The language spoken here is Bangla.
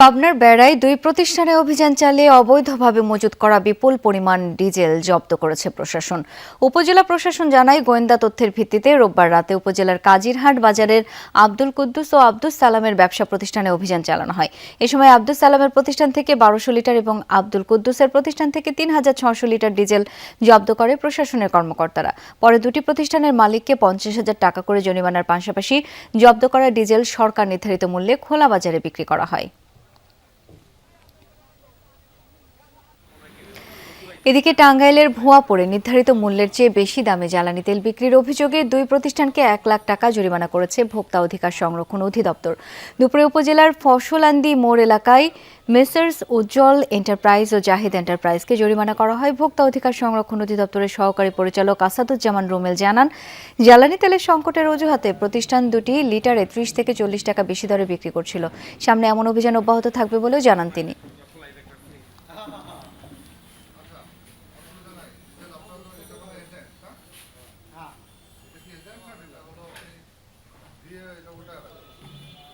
পাবনার বেড়ায় দুই প্রতিষ্ঠানে অভিযান চালিয়ে অবৈধভাবে মজুত করা বিপুল পরিমাণ ডিজেল জব্দ করেছে প্রশাসন। উপজেলা প্রশাসন জানায়, গোয়েন্দা তথ্যের ভিত্তিতে রোববার রাতে উপজেলার কাজিরহাট বাজারের আব্দুল কুদ্দুস ও আব্দুস সালামের ব্যবসা প্রতিষ্ঠানে অভিযান চালানো হয়। এ সময় আব্দুস সালামের প্রতিষ্ঠান থেকে ১২০০ লিটার এবং আব্দুল কুদ্দুসের প্রতিষ্ঠান থেকে ৩৬০০ লিটার ডিজেল জব্দ করে প্রশাসনের কর্মকর্তারা। পরে দুটি প্রতিষ্ঠানের মালিককে ৫০,০০০ টাকা করে জরিমানার পাশাপাশি জব্দ করা ডিজেল সরকার নির্ধারিত মূল্যে খোলা বাজারে বিক্রি করা হয়। এদিকে টাঙ্গাইলের ভুয়া পড়ে নির্ধারিত মূল্যের চেয়ে বেশি দামে জ্বালানি তেল বিক্রির অভিযোগে দুই প্রতিষ্ঠানকে ১ লাখ টাকা জরিমানা করেছে ভোক্তা অধিকার সংরক্ষণ অধিদপ্তর। দুপুরে উপজেলার ফসলান্দি মোড় এলাকায় মেসার্স উজ্জ্বল এন্টারপ্রাইজ ও জাহিদ এন্টারপ্রাইজকে জরিমানা করা হয়। ভোক্তা অধিকার সংরক্ষণ অধিদপ্তরের সহকারী পরিচালক আসাদুজ্জামান রুমেল জানান, জ্বালানি তেলের সংকটের অজুহাতে প্রতিষ্ঠান দুটি লিটারে ৩০ থেকে ৪০ টাকা বেশি দরে বিক্রি করছিল। সামনে এমন অভিযান অব্যাহত থাকবে বলেও জানান তিনি। দিয়ে